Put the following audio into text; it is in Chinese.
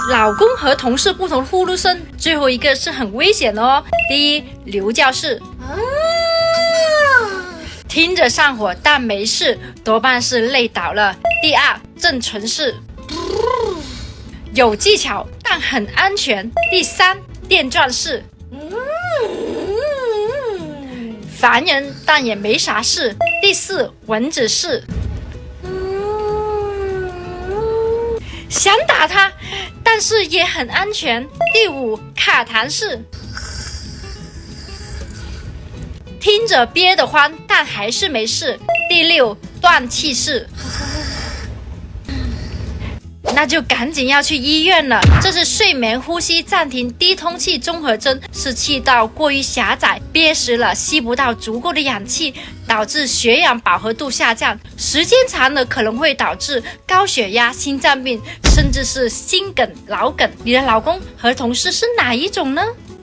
老公和同事不同呼噜声，最后一个是很危险的哦。第一，刘教士，听着上火但没事，多半是累倒了。第二，郑纯氏，有技巧但很安全。第三，电钻式，烦人但也没啥事。第四，蚊子式，想打他但是也很安全。第五，卡痰式，听着憋得慌但还是没事。第六，断气式，那就赶紧要去医院了。这是睡眠呼吸暂停低通气综合征，是气道过于狭窄，憋实了，吸不到足够的氧气，导致血氧饱和度下降，时间长了可能会导致高血压、心脏病，甚至是心梗、脑梗。你的老公和同事是哪一种呢？